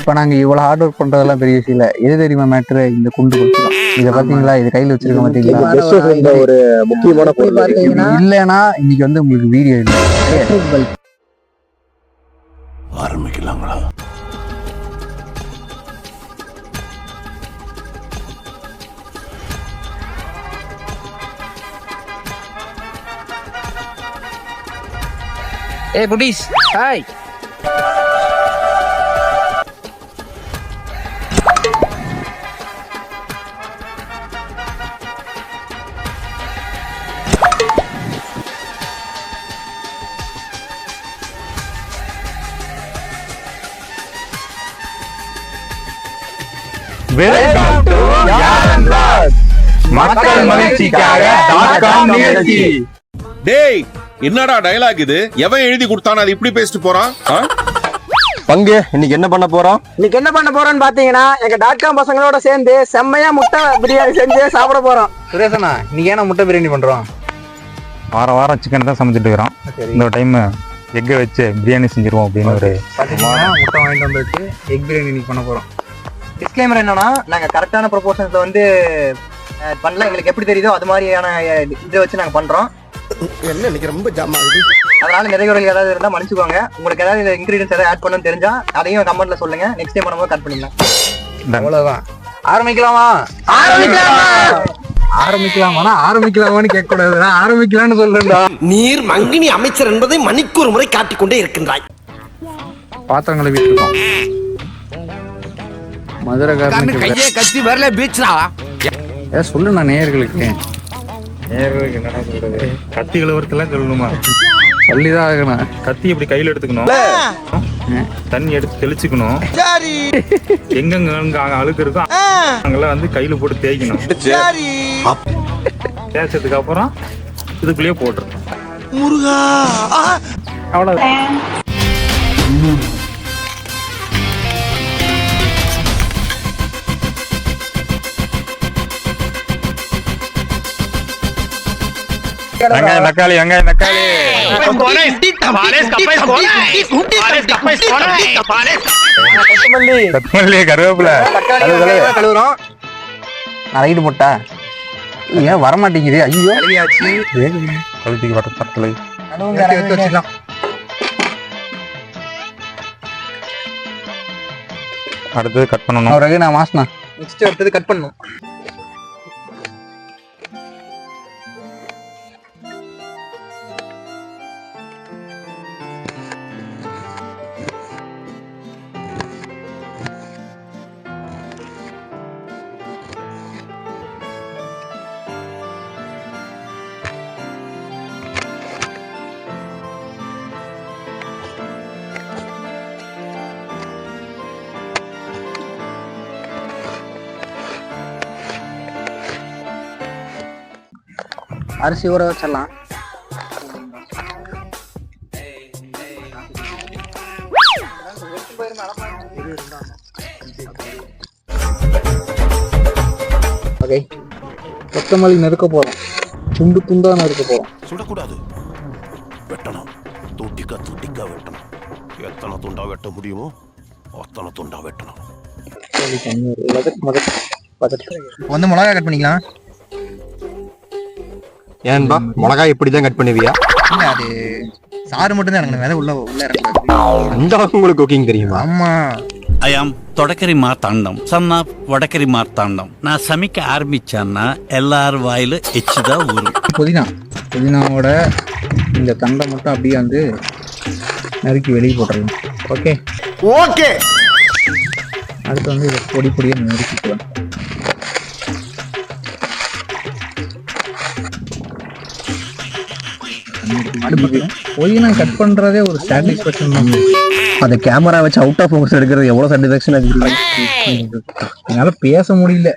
இப்போ நாங்க இவ்வளவு ஹார்ட் ஒர்க் பண்றதெல்லாம் பெரிய விஷயம் இல்ல. எது தெரியுமா மேட்ரு? இந்த குண்டு கொடுத்துரும். இதை பாத்தீங்களா? இது கையில வச்சிருக்க பாத்தீங்களா? ஒரு முக்கியமான பொருள் இல்லைன்னா இன்னைக்கு வந்து உங்களுக்கு வீடியோ இல்லை. ஆரம்பிக்கலாங்களா? ஏய் குட்டீஸ், ஹாய். வெல்கம் டு மக்கள் மகிழ்ச்சிக்காக நிகழ்ச்சி. டேய், என்னடா டயலாக் இது? எவன் எழுதி கொடுத்தானே அது இப்படி பேசிட்டு போறான்? பங்கு இன்னைக்கு என்ன பண்ண போறோம்? இன்னைக்கு என்ன பண்ண போறோம்னு பாத்தீங்கன்னா, எங்க .com பசங்களோட சேர்ந்து செம்மையா முட்டை பிரியாணி செஞ்சு சாப்பிட போறோம். சுரேஷனா, இன்னைக்கு ஏன்னா முட்டை பிரியாணி பண்றோம்? வாரம் சிக்கன் தான் சமைச்சிட்டு இருக்கிறோம். இந்த டைம் எக்கை வச்சு பிரியாணி செஞ்சிருவோம் அப்படின்னு ஒரு முட்டை வாங்கிட்டு வந்துட்டு எக் பிரியாணி இன்னைக்கு பண்ண போறோம். டிஸ்க்ளைமர் என்னன்னா, நாங்க கரெக்டான ப்ரொபோஷன்ஸ்ல வந்து பண்ணல. எங்களுக்கு எப்படி தெரியுதோ அது மாதிரியான இதை வச்சு நாங்க பண்றோம். என்ன இன்னைக்கு ரொம்ப ஜாம் ஆகுது. அதனால நிறைய ஏதாவது இருந்தா மன்னிச்சுக்கோங்க. உங்களுக்கு ஏதாவது இன்கிரீடியன்ஸ் ஏதாவது ஆட் பண்ணணும்னு தெரிஞ்சா அதையும் கமெண்ட்ல சொல்லுங்க. நெக்ஸ்ட் டைம் பண்ணும்போது கட் பண்ணிடலாம். அவ்வளவுதான். ஆரம்பிக்கலாமா? ஆரம்பிக்கலாமான்னு கேட்க கூடாது. ஆரம்பிக்கலாம்னு சொல்றேன்டா. நீர் மங்கினி அமைச்சர் என்பதை மணிக்கு ஒரு முறை காட்டிக்கொண்டே இருக்கின்றாய். பாத்திரங்களை வீட்டுருக்கோம். மதுரைக்காரனுக்கு கையே கத்தி வரல பீச்ரா. சொல்லு நான் நேயர்களுக்கு என்னடா சொல்றது? கத்தி கலவரத்தெல்லாம் சொல்லணுமா? சொல்லிதான் ஆகணும். கத்தி இப்படி கையில எடுத்துக்கணும், தண்ணி எடுத்து தெளிச்சுக்கணும், எங்கெங்க அழுக்கு இருக்கும் அங்கெல்லாம் வந்து கையில போட்டு தேய்க்கணும். தேய்ச்சதுக்கு அப்புறம் இதுக்குள்ளேயே போட்டுரும். முருகா, அவ்வளவுதான். வெங்காயம் தக்காளி கொத்தமல்லி கருவேப்பிலை கழுவுறோம். ரைடு முட்டை ஏன் வரமாட்டேங்குது? ஐயோ, கழுத்திக்கு வர தக்காளி எடுத்து வச்சுக்கலாம். அடுத்தது கட் பண்ணணும். அவருக்கு நான் மாசனா நெக்ஸ்ட் அடுத்தது கட் பண்ணணும். அரிசி ஊற வச்சிடலாம். ஓகே, கொத்தமல்லி நறுக்க போறோம். துண்டு துண்டா நறுக்க போறோம். சுடக்கூடாது, வெட்டணும். துண்டிக்கா வெட்டணும். எத்தனை துண்டா வெட்ட முடியுமோ அத்தனை துண்டா வெட்டணும். வந்து மிளகா கட் பண்ணிக்கலாம். ஏன்பா மிளகாய் இப்படிதான் கட் பண்ணுவியா? இல்ல, அது சாறு மட்டும் தான் எனக்கு உள்ள இறங்காது. அந்த அளவுக்கு உங்களுக்கு குக்கிங் தெரியுமா? ஆமா. ஐ ஆம் தொடக்கரி மார்த்தாண்டம், சன் ஆஃப் வடக்கரி மார்த்தாண்டம். நான் சமைக்க ஆரம்பிச்சேன்னா எல்லாரும் வாயில எச்சுதான் ஊரும். புதினாவோட இந்த தண்டை மட்டும் அப்படியே வந்து நறுக்கி வெளியே போட்டுடலாம். Okay okay. அடுத்து வந்து இதை பொடியா நறுக்கிக்கலாம். புதினா கட் பண்றதே ஒரு சாட்டிஸ்ஃபேக்ஷன் தான். அந்த கேமரா வச்சு அவுட் ஆஃப் ஃபோக்கஸ் எடுக்கிறது எவ்வளவு சாட்டிஸ்ஃபேக்ஷன் ஆகுது. என்னால பேச முடியல.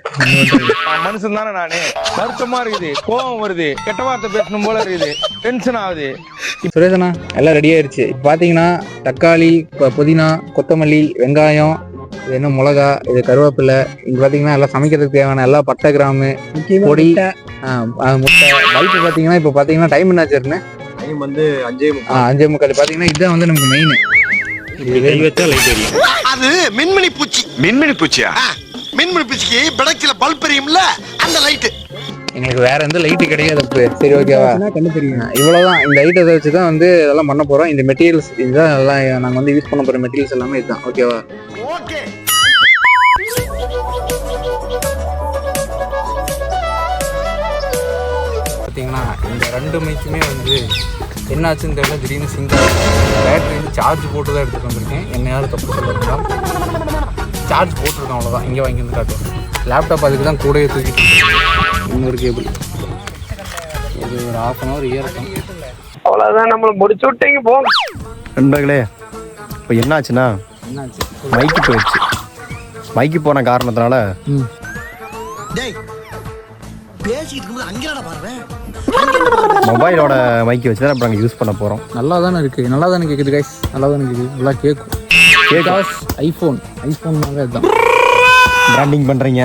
மனுஷன் தானே நானு. வருத்தமா இருக்குது, கோபம் வருது, கெட்ட வார்த்தை பேசணும் போல இருக்குது, டென்ஷன் ஆகுது. சுரேஷனா எல்லாம் ரெடி ஆயிருச்சு. பாத்தீங்கன்னா தக்காளி, புதினா, கொத்தமல்லி, வெங்காயம், இது என்ன மிளகா, இது கருவேப்பிலை, இங்க பாத்தீங்கன்னா எல்லாம் சமைக்கிறதுக்கு தேவையான எல்லா பட்டை, கிராமு, பொடி, முட்டை, பல்பு. பாத்தீங்கன்னா இப்ப பாத்தீங்கன்னா டைம் என்னாச்சுன்னு டைம் வந்து 5:45. 5:45. பாத்தீங்கன்னா இதுதான் வந்து நமக்கு மெயின். கை வச்சா லைட் எரியும். அது மின்மினி பூச்சி. மின்மினி பூச்சியா? மின்மினி பூச்சிக்கு பிடக்கில பல்ப் எரியும்ல, அந்த லைட். எங்களுக்கு வேற எந்த லைட்டு கிடையாது அப்போ. சரி ஓகேவா, இவ்வளவுதான். இந்த ஐட்டத்தை வச்சு தான் வந்து இதெல்லாம் பண்ண போறோம். இந்த மெட்டீரியல்ஸ் இதுதான் எல்லாம் நாங்கள் வந்து யூஸ் பண்ண போற மெட்டீரியல்ஸ் எல்லாமே இதுதான். ஓகேவா? ஓகே. பார்த்தீங்கன்னா இந்த ரெண்டு மைக்குமே வந்து என்னாச்சுன்னு தெரியல, திடீர்னு சிங்க் பேட்டரி வந்து சார்ஜ் போட்டு தான் எடுத்துகிட்டு வந்திருக்கேன். என்ன யாரும் தப்பு சொல்லிருக்கா, சார்ஜ் போட்டிருக்கேன் அவ்வளோதான். இங்கே வாங்கி வந்து காட்டுவோம். லேப்டாப் அதுக்கு தான் கூடயே தூக்கிட்டு இன்னொரு கேபிள். இது ஒரு 1/2 hour ஏறட்டும். அவ்வளவுதான், நம்மள முடிச்சு விட்டீங்க போங்க. நண்பர்களே, இப்போ என்னாச்சுன்னா என்னாச்சு? மைக்கு போயிடுச்சு. மைக்கு போன காரணத்தினால டேய் பேசிட்டு இருக்கும்போது அங்கேடா பாருங்க. மொபைலோட மைக்கு வச்சு தான் இப்போ நாங்கள் யூஸ் பண்ண போகிறோம். நல்லா தானே இருக்குது, நல்லா தானே கேட்குது கைஸ், நல்லா தானே கேட்குது, நல்லா கேட்கும். ஐஃபோன்னாவே அதுதான் பிராண்டிங் பண்ணுறீங்க.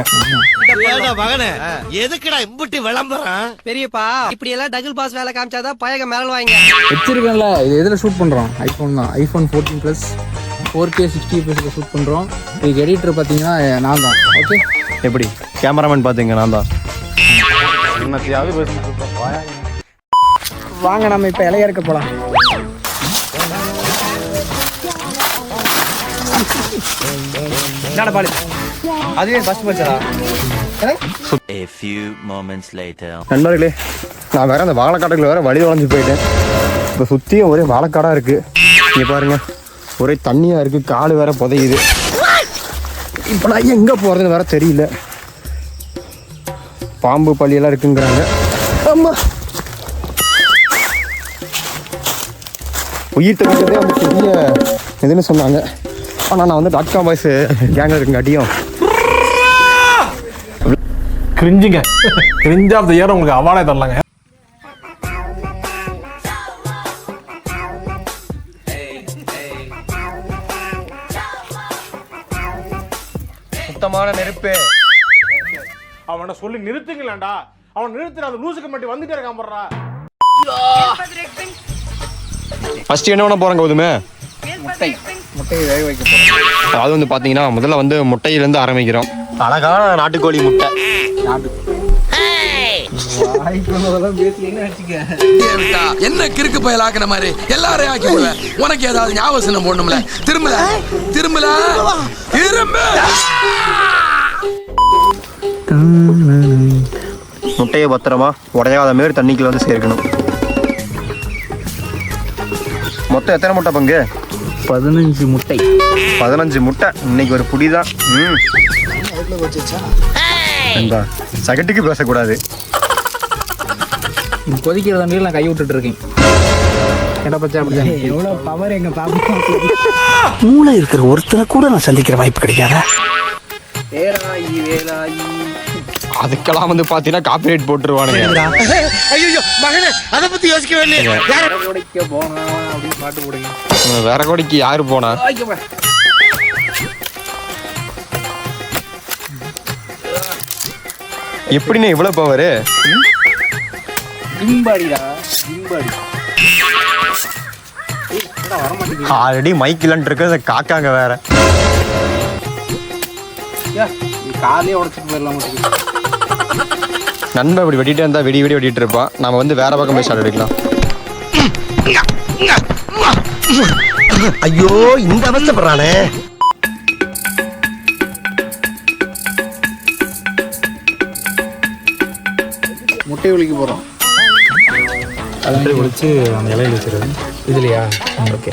எதுக்குடா இம்புட்டி விளம்பரம்? பெரியப்பா இப்படி எல்லாம் டபுள் பாஸ் வேலை காமிச்சாதான் பயக மேல வாங்க வச்சிருக்கேன்ல. இது எதில் ஷூட் பண்ணுறோம்? ஐஃபோன் தான். ஐஃபோன் 14 4K 60 fps ஷூட் பண்ணுறோம். இதுக்கு எடிட்டர் பார்த்தீங்கன்னா நான் தான். ஓகே, எப்படி கேமராமேன் பார்த்தீங்க? நான் தான். வாங்க நம்ம இப்ப இலைய இருக்க போலாம். என்னடா பாலு, அதுவே first பச்சடா. A few moments later. நண்பர்களே, நான் வேற அந்த வாழைக்காட்டுக்குள்ள வேற வழி தொலைஞ்சு போயிட்டேன். இப்போ சுற்றியும் ஒரே வாழைக்காடாக இருக்குது. இங்கே பாருங்க, ஒரே தண்ணியாக இருக்குது, காடு வேற புதையுது. இப்போ நான் எங்கே போகிறதுன்னு வேற தெரியல. பாம்பு பள்ளியெல்லாம் இருக்குங்கிறாங்க. ஆமா, உயிர் தடுக்கிறதே வந்து பெரிய இதுன்னு சொன்னாங்க. ஆனால் நான் வந்து .com பாய்ஸ் கேங்கில் இருக்குங்காட்டியும் கிரிஞ்சுங்க, கிரிஞ்ச் ஆஃப் தி இயர் உங்களுக்கு அவார்டே தரலாங்க. சுத்தமான நெருப்பு. அவனை சொல்லி நிறுத்துங்களேன்டா. அவன் நிறுத்துற அந்த லூசுக்கு மட்டும் வந்துட்டே இருக்கான் போடுறா. ஃபர்ஸ்ட் என்ன பண்ண போகிறாங்க கௌதமே? முட்டையை வேக வைக்க போகிறோம். அது வந்து பார்த்தீங்கன்னா முதல்ல வந்து முட்டையிலேருந்து ஆரம்பிக்கிறோம். அழகான நாட்டுக்கோழி முட்டை. என்ன கிறுக்கு பயல் ஆக்கின மாதிரி எல்லாரையும் ஆக்கி விடுவேன். உனக்கு ஏதாவது ஞாபகம் போடணும்ல. திரும்பல திரும்பல திரும்ப. முட்டையை பத்திரமா உடையாத மாரி தண்ணிக்குள்ள வந்து சேர்க்கணும். மொத்தம் எத்தனை முட்டை பங்கு? 15 முட்டை. 15 முட்டை. இன்னைக்கு ஒரு புடிதான். சகட்டுக்கு பேசக்கூடாது. கொதிக்கிற தண்ணியில் நான் கை விட்டுட்டு இருக்கேன். எவ்வளவு பவர் எங்க பாப்பா. மூளை இருக்கிற ஒருத்தனை கூட நான் சந்திக்கிற வாய்ப்பு கிடைக்காதா? அதுக்கெல்லாம் வந்து பாத்தீங்கன்னா காப்பிரைட் போட்டுருவானுங்க. ஐயோ மகனே, அத பத்தி யோசிக்கவே இல்லையே. பாட்டு போடுங்க. வேற கோடிக்கு யாரு போனா? எப்படின்னு இவ்வளவு பவரு? ஆல்ரெடி மைக் இல்லன்ட்டு இருக்கு, காக்காங்க வேற. காலையே உடச்சிட்டு போயிடலாம். நண்பன் இப்படி வெட்டிட்டு இருந்தா வெடி வெட்டிட்டு இருப்பான். நாம வந்து வேற பக்கம் போய் ஷாட் அடிக்கலாம். ஐயோ, இந்த அவஸ்தைப்படுறானே. முட்டை ஒழிக்க போகிறோம். முட்டை ஒழிச்சு அந்த இலையில வச்சுருது. இதுலையா? ஓகே.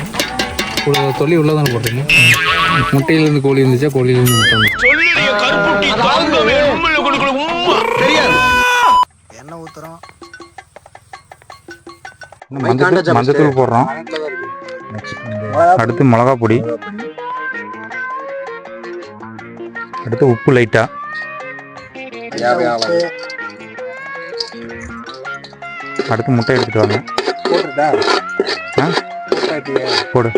தொல்லி உள்ளதானே போட்டுருங்க. முட்டையிலேருந்து கோழி இருந்துச்சா, கோழியிலேருந்து முட்டை வந்து என்ன ஊத்துறோம்? மஞ்சத்தூள் போடுறோம். அடுத்து மிளகா பொடி, அடுத்து உப்பு லைட்டா, அடுத்து முட்டை எடுத்துட்டு வாங்க. போடு.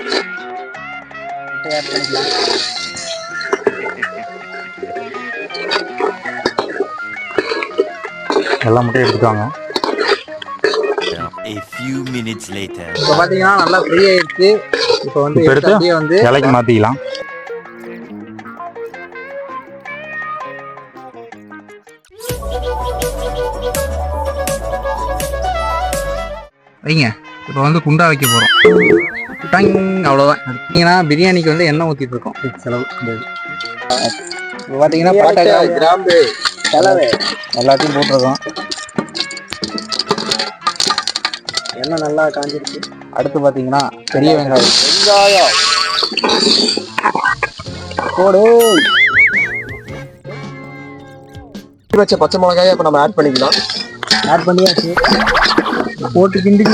எல்லா முட்டையும் எடுத்துட்டு வாங்க. இப்போ பாத்தீங்கன்னா நல்லா ஃப்ரீ ஆயிடுச்சு. இப்போ வந்து இப்போ எடுத்து அப்படியே வந்து இலைக்கு மாற்றிக்கலாம். வைங்க. இப்போ வந்து குண்டா வைக்க போறோம். அவ்வளோதான். பார்த்தீங்கன்னா பிரியாணிக்கு வந்து எண்ணெய் ஊற்றிட்டு இருக்கோம். செலவு இப்போ பார்த்தீங்கன்னா பாட்டை கிராம்பு செலவு எல்லாத்தையும் போட்டிருக்கோம். எண்ணெய் நல்லா காஞ்சிருச்சு. அடுத்து பார்த்தீங்கன்னா பெரிய வெங்காயம் போடு. வச்ச பச்சை மிளகாயை இப்போ நம்ம ஆட் பண்ணிக்கலாம். ஆட் பண்ணியாச்சு. போட்டு கிண்டி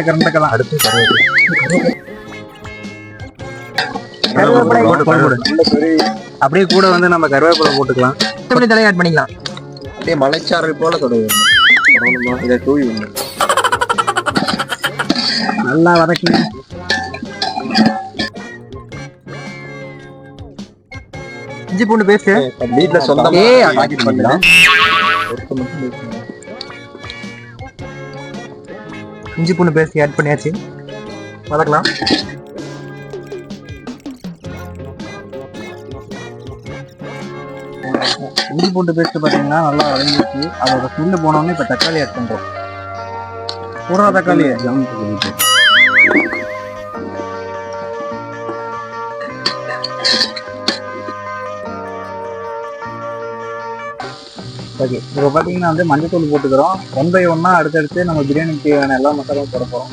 கரண்டக்கெல்லாம் அடுத்து கருவேப்பிலை அப்படியே கூட வந்து நம்ம கருவேப்பிலை போட்டுக்கலாம். தலையை ஆட் பண்ணிக்கலாம். அப்படியே மலைச்சாரல் போல தொடங்கணும். இதை தூவி நல்லா வதக்குங்க. இஞ்சி பூண்டு பேஸ்ட் வீட்டுல சொந்தமா பண்ணலாம். இஞ்சி பூண்டு பேஸ்ட் ஆட் பண்ணியாச்சு. வதக்கலாம். இஞ்சி பூண்டு பேஸ்ட் பார்த்தீங்கன்னா நல்லா வதங்கிடுச்சு. அதோட ஸ்மெல்லு போனோடனே இப்போ தக்காளி ஆட் பண்ணுறோம். பூரா தக்காளி ஓகே. இப்போ பார்த்தீங்கன்னா வந்து மஞ்சத்தூள் போட்டுக்கிறோம். 1 by 1 அடுத்தடுத்து நம்ம பிரியாணிக்கு தேவையான எல்லா மசாலாவும் போட போகிறோம்.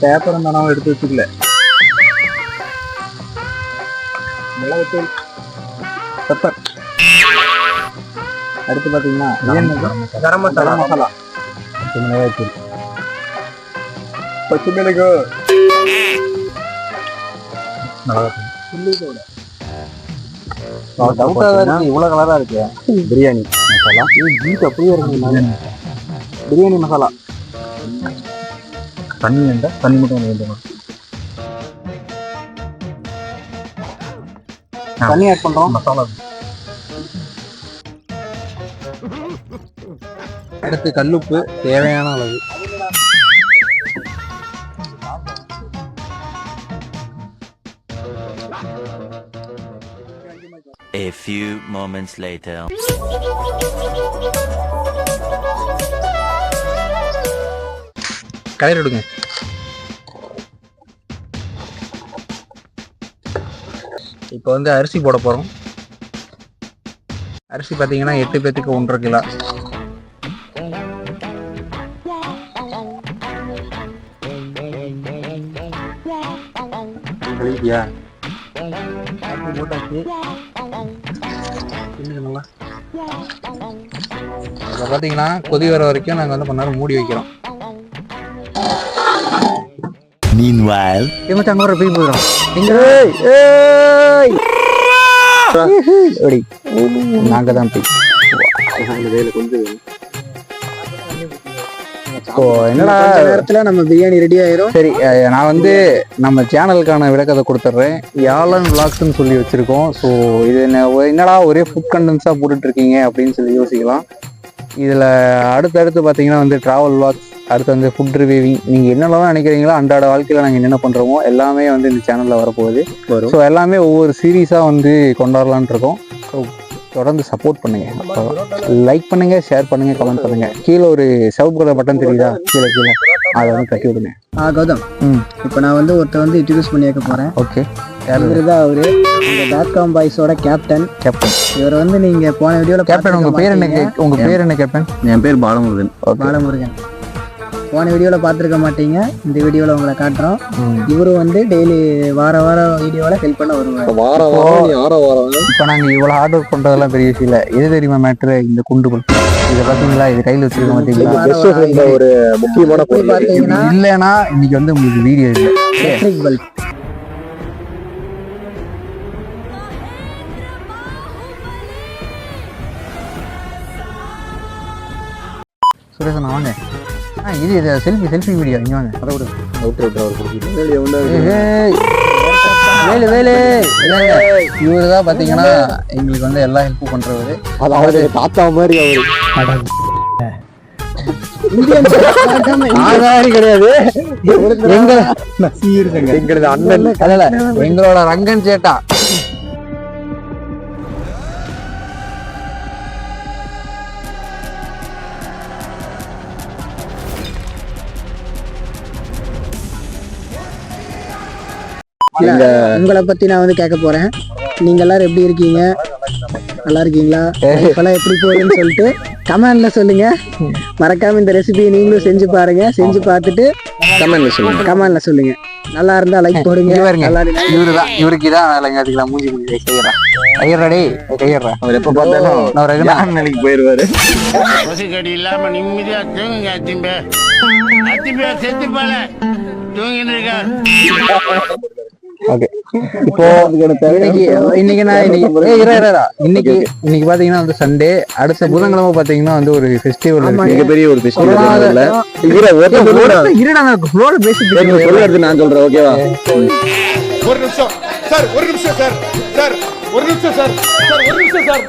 பேப்பர் இருந்தாலும் எடுத்து வச்சுக்கல. மிளகுத்தூள், பெப்பர். அடுத்து பார்த்தீங்கன்னா கரம் மசாலா, மிளகாய்த்தூள், பச்சை மிளகு, மிளகாத்தூள். டவுட்டா தான் இருக்கு, இவ்வளவு கலரா இருக்கு. பிரியாணி மசாலா ஜீட் அப்படியே இருக்கு. பிரியாணி மசாலா தண்ணி வேண்டாம், தண்ணி மட்டும் வேண்டும். தண்ணி ஆட் பண்றோம். மசாலா அடுத்து கல்லுப்பு தேவையான அளவு. A few moments later. Colour விடுங்க. இப்போ வந்து அரிசி போட போறோம். அரிசி பார்த்தீங்கன்னா 8 பேத்துக்கு 1.5 கிலோ. போட்டாச்சு. இப்போ பார்த்தீங்கன்னா கொதி வர வரைக்கும் நாங்கள் வந்து 1 நேரம் மூடி வைக்கிறோம். Meanwhile, அங்கே வர போய் போயிடும். நாங்க தான் போய் என்னடா நேரத்துல நம்ம பிரியாணி ரெடி ஆயிரும். சரி, நான் வந்து நம்ம சேனலுக்கான விளக்கத்தை கொடுத்துட்றேன். யாழன் விளாக்ஸ்ன்னு சொல்லி வச்சிருக்கோம். ஸோ இது என்னடா ஒரே ஃபுட் கண்டென்ட்ஸா போட்டுட்டு இருக்கீங்க அப்படின்னு சொல்லி யோசிக்கலாம். இதுல அடுத்தடுத்து பார்த்தீங்கன்னா வந்து டிராவல் விளாக்ஸ், அடுத்து வந்து ஃபுட் ரிவ்யூவிங், நீங்கள் என்னெல்லாம் நினைக்கிறீங்களோ அன்றாட வாழ்க்கையில் நாங்கள் என்னென்ன பண்ணுறோமோ எல்லாமே வந்து இந்த சேனலில் வரப்போகுது. ஸோ எல்லாமே ஒவ்வொரு சீரீஸாக வந்து கொண்டாடலான் இருக்கோம். ஸோ தொடர்ந்து சப்போர்ட் பண்ணுங்கள், லைக் பண்ணுங்கள், ஷேர் பண்ணுங்கள், கமெண்ட் பண்ணுங்கள். கீழே ஒரு சிவப்பு கலர் பட்டன் தெரியுதா, கீழே அதை வந்து தட்டி விடுங்க. கௌதம், இப்போ நான் வந்து ஒருத்தர் வந்து இன்ட்ரடியூஸ் பண்ணி வைக்க போகிறேன். ஓகே. இவர் தான் அவரு .com பாய்ஸோட கேப்டன். இவர் வந்து நீங்க போன வீடியோல கேப்டன், உங்க பேர் என்ன கேப்டன்? என் பேர் பாலமுருகன். போன வீடியோல பார்த்துருக்க மாட்டீங்க, இந்த வீடியோல உங்களை காட்டுறோம். இவரும் வந்து டெய்லி வார வீடியோல ஹெல்ப் பண்ண வருவாங்க. இப்போ நாங்க இவ்வளவு ஹார்ட் ஒர்க் பண்றதெல்லாம் பெரிய விஷயம் இல்ல. எது தெரியுமா மேட்ரு? இந்த குண்டுகள் இதை பாத்தீங்களா, இது கையில வச்சிருக்க மாட்டீங்களா? ஒரு முக்கியமான பாத்தீங்கன்னா இல்லைன்னா இன்னைக்கு வந்து உங்களுக்கு வீடியோ இல்லை. Electric bulb. சுரேஷன் வாங்க. இது செல்ஃபி வீடியோ. இங்க வாங்க. அதை விடு. இவரு தான் பாத்தீங்கன்னா எங்களுக்கு வந்து எல்லா ஹெல்ப்பும் பண்றவரு. தாத்தா மாதிரி அவரு. ஆதாரி கிடையாது, எங்களது அண்ணன் அல்ல, எங்களோட ரங்கன் சேட்டா. உங்களை பத்தி நான் வந்து கேட்க போறேன். நீங்க எல்லாரும் எப்படி இருக்கீங்க? நல்லா இருக்கீங்களா? இப்பெல்லாம் எப்படி போகுதுன்னு சொல்லிட்டு கமெண்ட்ல சொல்லுங்க. மறக்காம இந்த ரெசிபியை நீங்களும் செஞ்சு பாருங்க. செஞ்சு பார்த்துட்டு கமெண்ட்ல சொல்லுங்க. நல்லா இருந்தா லைக் போடுங்க. இவருக்கு தான் வேலைங்க, அதுக்கு மூஞ்சி மூஞ்சி செய்யறேன். கையறடி கையறேன். அவர் எப்ப பார்த்தாலும் நான் வேலைக்கு போயிருவாரு. கொசுக்கடி இல்லாம நிம்மதியா தூங்குங்க. அத்திம்பே செத்து போல தூங்கிட்டு இருக்கார். ஓகே, இப்போ இன்னைக்கு பாத்தீங்கன்னா வந்து சண்டே, அடுத்த புதன்கிழமை பாத்தீங்கன்னா வந்து ஒரு ஃபெஸ்டிவல், மிகப்பெரிய ஒரு ஃபெஸ்டிவல். நான் சொல்றேன், ஓகேவா? ஒரு நிமிஷம் சார், ஒரு நிமிஷம் சார், சார் ஒரு நிமிஷம் சார், சார் ஒரு நிமிஷம் சார்.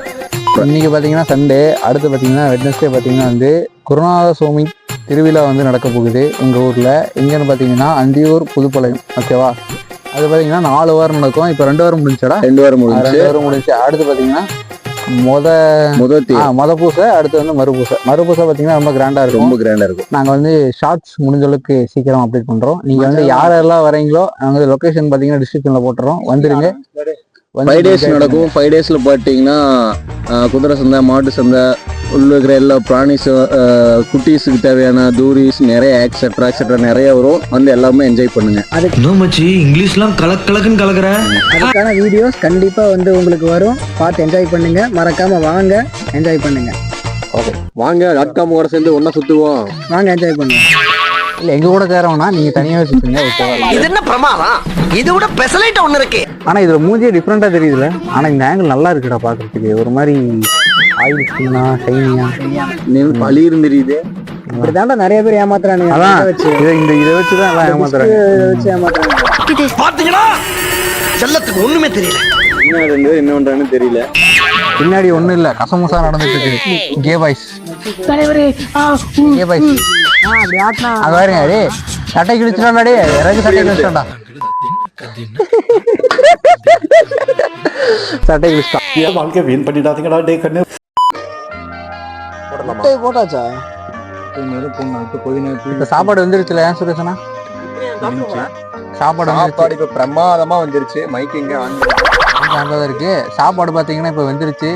இன்னைக்கு பாத்தீங்கன்னா சண்டே, அடுத்து பாத்தீங்கன்னா வெட்னஸ்டே பாத்தீங்கன்னா வந்து குருநாத சுவாமி திருவிழா வந்து நடக்க போகுது எங்க ஊர்ல. எங்கன்னு பாத்தீங்கன்னா அந்தியூர் புதுப்பாளையம், ஓகேவா? அது பாத்தீங்கன்னா 4 வாரம் நடக்கும். இப்ப 2 வாரம் முடிஞ்சாடா? 2 வாரம் முடிஞ்சு. அடுத்து பாத்தீங்கன்னா மொத பூசை, அடுத்து வந்து மறுபூசை பாத்தீங்கன்னா ரொம்ப கிராண்டா இருக்கும். நாங்க வந்து ஷார்ட்ஸ் முடிஞ்ச அளவுக்கு சீக்கிரம் அப்டேட் பண்றோம். நீங்க வந்து யாரெல்லாம் வரீங்களோ நாங்க லொகேஷன் பாத்தீங்கன்னா டிஸ்கிரிப்ஷன்ல போட்டுறோம், வந்துருங்க. 5 days நடக்கும். 5 daysல பாத்தீங்கன்னா குதிரை சந்தை, மாட்டு சந்தை, உள்ள இருக்கிற எல்லா பிராணிஸ், குட்டீஸுக்கு தேவையான தூரிஸ், நிறைய எக்ஸெட்ரா நிறைய வரும். வந்து எல்லாமே என்ஜாய் பண்ணுங்க. இங்கிலீஷ்லாம் கலக்குன்னு கலக்குற. அதுக்கான வீடியோஸ் கண்டிப்பா வந்து உங்களுக்கு வரும். பார்த்து என்ஜாய் பண்ணுங்க. மறக்காம வாங்க, என்ஜாய் பண்ணுங்க. ஓகே, வாங்க .com கூட சேர்ந்து ஒண்ணா சுத்துவோம். வாங்க, என்ஜாய் பண்ணுங்க. இல்ல எங்க கூட சேரவனா நீங்க தனியாவே சுத்துங்க. இது என்ன பிரமாதம்? இது விட பெசலைட் ஒண்ணு இருக்கு. ஆனா இதுல மூஞ்சியே டிஃப்ரெண்டா தெரியுதுல. ஆனா இந்த ஆங்கிள் நல்லா இருக்குடா பாக்குறதுக்கு. ஒரு மாதிரி ஆயில் ஸ்கின்னா, ஷைனியா, பழி இருந்துருது. இப்படிதான்டா நிறைய பேர் ஏமாத்துறானுங்க. அதான் இதை வச்சுதான் எல்லாம் ஏமாத்துறாங்க. இதை வச்சு ஏமாத்துறாங்க. பாத்தீங்களா, செல்லத்துக்கு ஒண்ணுமே தெரியல. என்ன பண்றான்னு தெரியல. பின்னாடி ஒண்ணும் இல்ல, கசமுசா நடந்துட்டு இருக்கு. கே பாய்ஸ் அது பாருங்க. டே சட்டை கிழிச்சிட்டான்டா. டே எனக்கு சட்டை கிழிச்சிட்டான்டா. சட்டை கிழிச்சிட்டான். வாழ்க்கை வீண் பண்ணிடாதீங்கடா டே கண்ணு. போட்டாச்சா? இப்ப சாப்பாடு வந்துருச்சுல. ஏன் சுரேஷனா சாப்பாடு இப்ப பிரமாதமா வந்துருச்சு. மைக் இங்க அங்கதான் இருக்கு. சாப்பாடு பாத்தீங்கன்னா இப்ப வந்துருச்சு,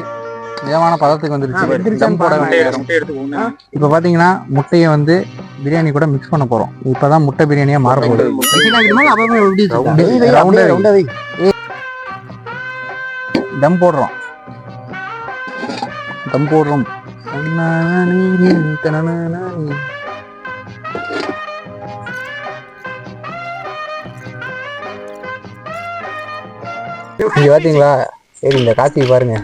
மிதமான பதத்துக்கு வந்துருச்சு. தம் போட வேண்டிய. இப்ப பாத்தீங்கன்னா முட்டையை வந்து பிரியாணி கூட மிக்ஸ் பண்ண போறோம். இப்பதான் முட்டை பிரியாணியா மாற போகுது. தம் போடுறோம். இங்க பாத்தீங்களா? சரி, இந்த காட்சி பாருங்க.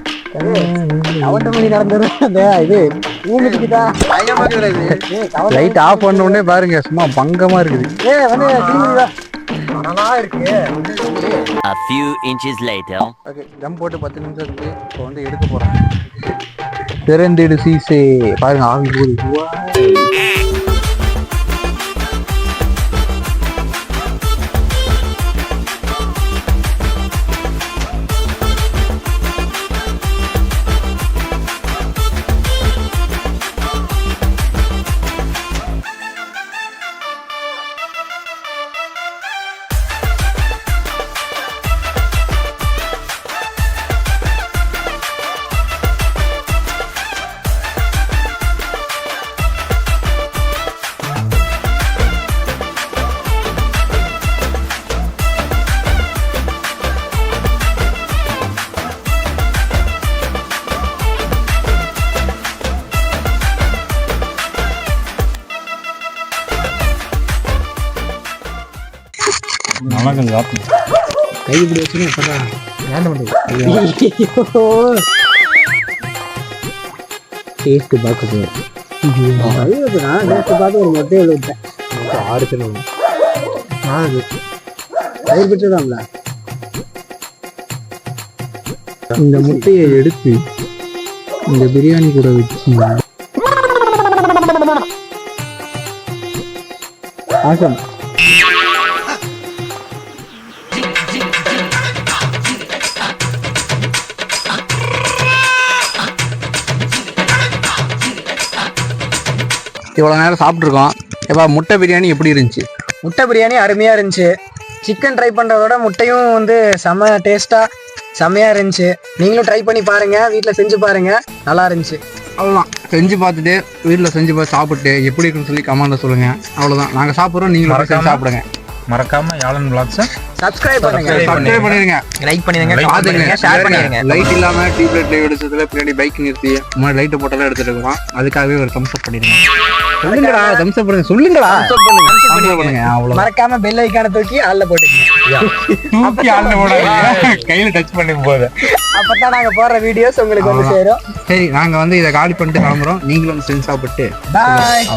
லைட் ஆஃப் பண்ண உடனே பாருங்க, சும்மா பங்கமா இருக்குது. தம் போட்டு 10 நிமிஷம் இருக்கு. இப்போ வந்து எடுக்க போறோம். திறந்திடு சீசே. பாருங்க ஆவி போகுது. நல்லா கொஞ்சம் கை இப்படி வச்சுன்னா டேஸ்ட் பார்க்க போகிறேன். பார்த்து ஒரு மொட்டையை விட்டேன். 6 கிலோ தயிர் பெற்றுதான்ல. இந்த முட்டையை எடுத்து இந்த பிரியாணி கூட வச்சு ஆசம். இவ்வளோ நேரம் சாப்பிட்ருக்கோம். எப்பா முட்டை பிரியாணி எப்படி இருந்துச்சு? முட்டை பிரியாணி அருமையாக இருந்துச்சு. சிக்கன் ட்ரை பண்ணுறதோட முட்டையும் வந்து செம்ம டேஸ்ட்டாக செம்மையாக இருந்துச்சு. நீங்களும் ட்ரை பண்ணி பாருங்கள், வீட்டில் செஞ்சு பாருங்கள், நல்லா இருந்துச்சு. அவ்வளோதான். செஞ்சு பார்த்துட்டு வீட்டில் செஞ்சு பார்த்து சாப்பிட்டு எப்படி இருக்குன்னு சொல்லி கமெண்ட்டில் சொல்லுங்கள். அவ்வளோதான். நாங்கள் சாப்பிட்றோம், நீங்களும் செஞ்சு சாப்பிடுங்க. மறக்காம யாழன் vlogs சப்ஸ்கிரைப் பண்ணுங்க, சப்ஸ்கிரைப் பண்ணிடுங்க, லைக் பண்ணிடுங்க, பாத்துங்க, ஷேர் பண்ணிடுங்க. லைட் இல்லாமல் டியூப்லைட் லைவ் எடுத்ததுல பின்னாடி பைக் நிறுத்தி முன்னாடி லைட்டை போட்டெல்லாம் எடுத்துட்டு இருக்கோம். அதுக்காகவே ஒரு தம்ஸ் அப் பண்ணிடுங்க. சொல்லுங்கடா, தம்ஸ் அப் பண்ணுங்க, சொல்லுங்கடா, தம்ஸ் அப் பண்ணுங்க. அவ்வளோ மறக்காம பெல் ஐக்கான தூக்கி ஆள்ல போட்டுக்கங்க. தூக்கி ஆள்ல போடாதீங்க, கையில டச் பண்ணி போகுது. அப்பதான் நாங்க போடுற வீடியோஸ் உங்களுக்கு வந்து சேரும். சரி, நாங்கள் வந்து இதை காலி பண்ணிட்டு கிளம்புறோம். நீங்களும் வந்து செஞ்சு சாப்பிட்டு பாய்.